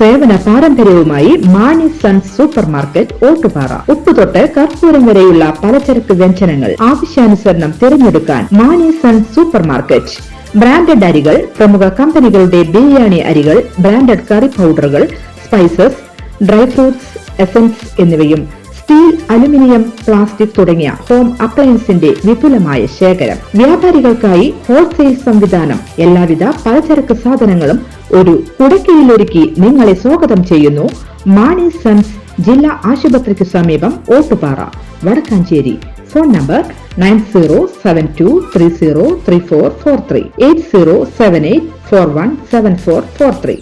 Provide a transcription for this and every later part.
സേവന പാരമ്പര്യവുമായി Mani sons super market Ottupara. ഉപ്പുതൊട്ട് കർപ്പൂരം വരെയുള്ള പലചരക്ക് വ്യഞ്ജനങ്ങൾ ആവശ്യാനുസരണം തിരഞ്ഞെടുക്കാൻ Mani sons super market. Branded അരികൾ, പ്രമുഖ കമ്പനികളുടെ ബിരിയാണി അരികൾ, ബ്രാൻഡഡ് കറി പൗഡറുകൾ, സ്പൈസസ്, ഡ്രൈ ഫ്രൂട്ട്സ്, എസൻസ് എന്നിവയും സ്റ്റീൽ, അലുമിനിയം, പ്ലാസ്റ്റിക് തുടങ്ങിയ ഹോം അപ്ലയൻസിന്റെ വിപുലമായ ശേഖരം. വ്യാപാരികൾക്കായി ഹോൾസെയിൽ സംവിധാനം. എല്ലാവിധ പലചരക്ക് സാധനങ്ങളും ഒരു കുടക്കീഴിലൊരുക്കി നിങ്ങളെ സ്വാഗതം ചെയ്യുന്നു മാണി സൺസ് ജില്ലാ ആശുപത്രിക്ക് സമീപം ഓട്ടുപാറ, വടക്കാഞ്ചേരി. Phone number 9072303443 8078417443.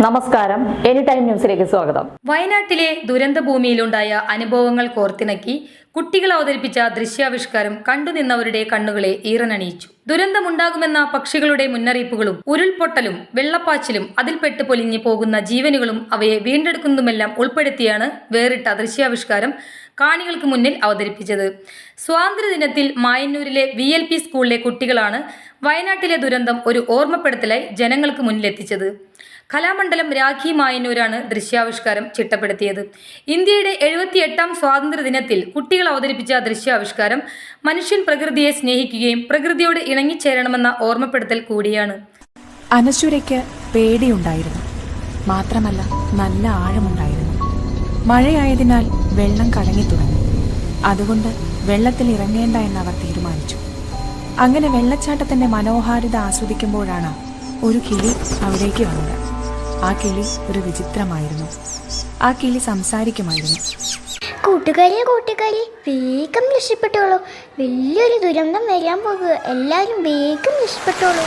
നമസ്കാരം, എനി ടൈം ന്യൂസിലേക്ക് സ്വാഗതം. വയനാട്ടിലെ ദുരന്തഭൂമിയിലുണ്ടായ അനുഭവങ്ങൾ കോർത്തിണക്കി കുട്ടികൾ അവതരിപ്പിച്ച ദൃശ്യാവിഷ്കാരം കണ്ടുനിന്നവരുടെ കണ്ണുകളെ ഈറനണിയിച്ചു. ദുരന്തമുണ്ടാകുമെന്ന പക്ഷികളുടെ മുന്നറിയിപ്പുകളും ഉരുൾപൊട്ടലും വെള്ളപ്പാച്ചിലും അതിൽപ്പെട്ട് പൊലിഞ്ഞു പോകുന്ന ജീവനുകളും അവയെ വീണ്ടെടുക്കുന്നതുമെല്ലാം ഉൾപ്പെടുത്തിയാണ് വേറിട്ട ദൃശ്യാവിഷ്കാരം കാണികൾക്ക് മുന്നിൽ അവതരിപ്പിച്ചത്. സ്വാതന്ത്ര്യദിനത്തിൽ മായന്നൂരിലെ VLP സ്കൂളിലെ കുട്ടികളാണ് വയനാട്ടിലെ ദുരന്തം ഒരു ഓർമ്മപ്പെടുത്തലായി ജനങ്ങൾക്ക് മുന്നിലെത്തിച്ചത്. കലാമണ്ഡലം രാഖി മായന്നൂരാണ് ദൃശ്യാവിഷ്കാരം ചിട്ടപ്പെടുത്തിയത്. ഇന്ത്യയുടെ 78ാം സ്വാതന്ത്ര്യ ദിനത്തിൽ കുട്ടികൾ അവതരിപ്പിച്ച ദൃശ്യാവിഷ്കാരം മനുഷ്യൻ പ്രകൃതിയെ സ്നേഹിക്കുകയും പ്രകൃതിയോട് ഇണങ്ങിച്ചേരണമെന്ന ഓർമ്മപ്പെടുത്തൽ കൂടിയാണ്. അനശ്വരയ്ക്ക് പേടിയുണ്ടായിരുന്നു, മാത്രമല്ല നല്ല ആഴമുണ്ടായിരുന്നു. മഴയായതിനാൽ വെള്ളം കലങ്ങി തുടങ്ങി. അതുകൊണ്ട് വെള്ളത്തിൽ ഇറങ്ങേണ്ട എന്നവർ തീരുമാനിച്ചു. അങ്ങനെ വെള്ളച്ചാട്ടത്തിന്റെ മനോഹാരിത ആസ്വദിക്കുമ്പോഴാണ് ഒരു കിളി അവിടേക്ക് വന്നത്. ആ കിളി ഒരു വിചിത്രമായിരുന്നു. ആ കിളി സംസാരിക്കുമായിരുന്നു. കൂട്ടുകാരി വേഗം രക്ഷപ്പെട്ടോളൂ, വലിയൊരു ദുരന്തം വരാൻ പോകുക, എല്ലാവരും വേഗം രക്ഷപ്പെട്ടോളൂ.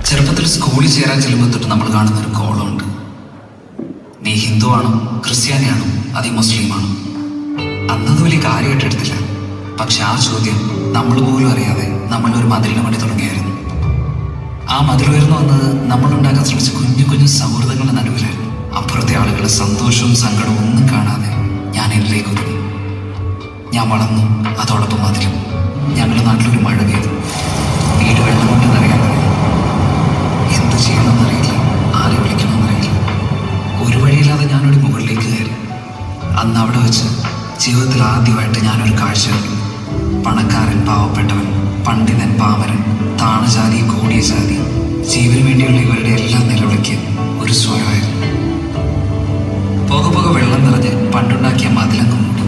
ചെറുപ്പത്തിൽ സ്കൂളിൽ ചേരാൻ ചെല്ലുമ്പോൾ തൊട്ട് നമ്മൾ കാണുന്ന ഒരു കോളമുണ്ട്. നീ ഹിന്ദു ആണോ, ക്രിസ്ത്യാനിയാണോ, അതീ മുസ്ലിമാണോ? അന്നത് വലിയ കാര്യമായിട്ട് എടുത്തില്ല. പക്ഷെ ആ ചോദ്യം നമ്മൾ പോലും അറിയാതെ നമ്മളൊരു മതിലിന് വേണ്ടി തുടങ്ങിയായിരുന്നു. ആ മതിൽ ഉയർന്നു വന്നത് നമ്മളുണ്ടാക്കാൻ ശ്രമിച്ച കുഞ്ഞു കുഞ്ഞു സൗഹൃദങ്ങളുടെ നടുവിലായിരുന്നു. അപ്പുറത്തെ ആളുകളുടെ സന്തോഷവും സങ്കടവും ഒന്നും കാണാതെ ഞാൻ എന്നിലേക്ക് ഒതുങ്ങി. ഞാൻ വളർന്നു, അതോടൊപ്പം മതിലും. ഞങ്ങളുടെ നാട്ടിലൊരു മഴ പെയ്തു. വീട് വെള്ളം കൊണ്ട് നിറയാൻ തുടങ്ങി. എന്ത് ചെയ്യണമെന്നറിയില്ല, ആരെ വിളിക്കണമെന്നറിയില്ല. ഒരു വഴിയില്ലാതെ ഞാനൊരു മുകളിലേക്ക് കയറി. അന്ന് അവിടെ വെച്ച് ജീവിതത്തിൽ ആദ്യമായിട്ട് ഞാനൊരു കാഴ്ച കണ്ടു. പണക്കാരൻ, പാവപ്പെട്ടവൻ, പണ്ഡിതൻ, പാമരൻ, താണജാതി, കൂടിയ ജാതി, ജീവന് വേണ്ടിയുള്ള ഇവരുടെ എല്ലാം നിലവിളിക്ക് ഒരു സ്വരമായിരുന്നു. പോകെ വെള്ളം നിറഞ്ഞ് പണ്ടുണ്ടാക്കിയ മതിലങ്ങ് മൂടി.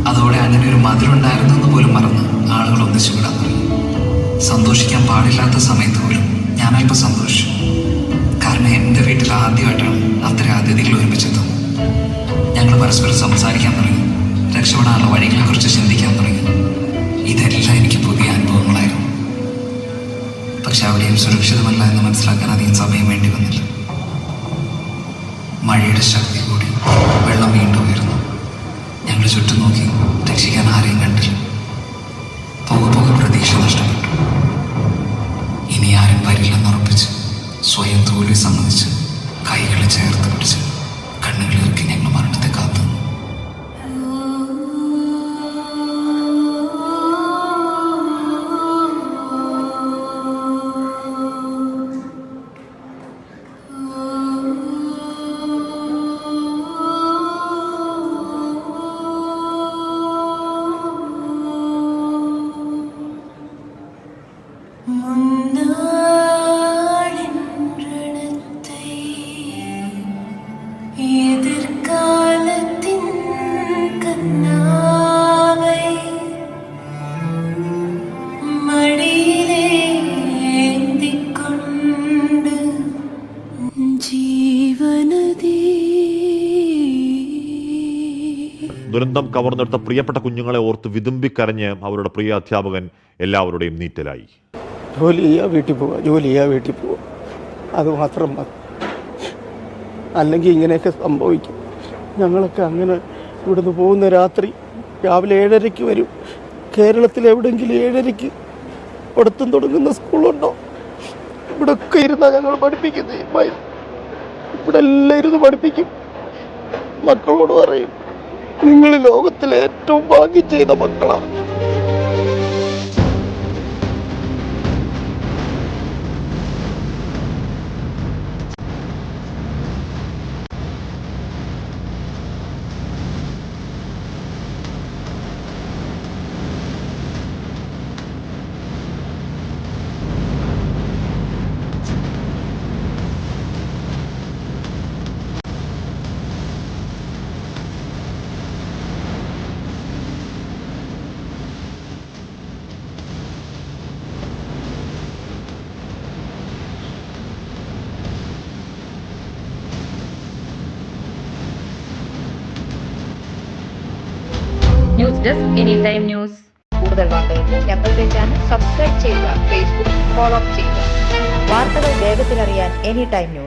അതോടെ അങ്ങനെ ഒരു മതിലുണ്ടായിരുന്നു എന്ന് പോലും മറന്ന് ആളുകൾ ഒന്നിച്ചു വിടാൻ തുടങ്ങി. സന്തോഷിക്കാൻ പാടില്ലാത്ത സമയത്ത് പോലും ഞാൻ അല്പം സന്തോഷിച്ചു. കാരണം എൻ്റെ വീട്ടിൽ ആദ്യമായിട്ടാണ് അത്തരം അതിഥികൾ ഒരുമിച്ചെത്തുന്നത്. ഞങ്ങൾ പരസ്പരം സംസാരിക്കാൻ തുടങ്ങി, രക്ഷപ്പെടാനുള്ള വഴികളെക്കുറിച്ച് ചിന്തിക്കാൻ തുടങ്ങി. ഇതെല്ലാം എനിക്ക് പുതിയ അനുഭവങ്ങളായിരുന്നു. പക്ഷെ അവിടെയും സുരക്ഷിതമല്ല എന്ന് മനസ്സിലാക്കാൻ അധികം സമയം വേണ്ടി വന്നില്ല. മഴയുടെ ശക്തി കൂടി, വെള്ളം വീണ്ടും ഉയർന്നു. ഞങ്ങൾ ചുറ്റും നോക്കി, രക്ഷിക്കാൻ ആരെയും കണ്ടില്ല. പോകെ പ്രതീക്ഷ നഷ്ടപ്പെട്ടു. ഇനി ആരും വരില്ലെന്നുറപ്പിച്ച് സ്വയം തോൽവി സമ്മതിച്ച് കൈകളെ ചേർത്ത് പിടിച്ച് കണ്ണുകളിറക്കി ഞങ്ങൾ മരണത്തെ കാത്തു. ദുരന്തം കവർന്നെടുത്ത പ്രിയപ്പെട്ട കുഞ്ഞുങ്ങളെ ഓർത്ത് വിതുമ്പിക്കരഞ്ഞ് അവരുടെ പ്രിയ അധ്യാപകൻ എല്ലാവരുടെയും നീറ്റലായി. ജോലി ചെയ്യുക, വീട്ടിൽ പോവുക, അതുമാത്രം മതി. അല്ലെങ്കിൽ ഇങ്ങനെയൊക്കെ സംഭവിക്കും. ഞങ്ങളൊക്കെ അങ്ങനെ ഇവിടുന്ന് പോകുന്ന രാത്രി രാവിലെ 7:30 വരും. കേരളത്തിൽ എവിടെയെങ്കിലും 7:30 പഠിത്തം തുടങ്ങുന്ന സ്കൂളുണ്ടോ? ഇവിടെയൊക്കെ ഇരുന്നാ ഞങ്ങൾ പഠിപ്പിക്കുന്നത്. ഇവിടെ എല്ലാം ഇരുന്ന് പഠിപ്പിക്കും. മക്കളോട് പറയും, നിങ്ങൾ ലോകത്തിലെ ഏറ്റവും ഭാഗ്യം ചെയ്ത മക്കളാണ്. News desk any time news. കൂടുതൽ വാർത്തകൾക്ക് ഞങ്ങളുടെ ചാനൽ സബ്സ്ക്രൈബ് ചെയ്യുക, ഫേസ്ബുക്ക് ഫോളോ ചെയ്യുക. വാർത്തകൾ വേഗത്തിലറിയാൻ എനി ടൈം ന്യൂസ്.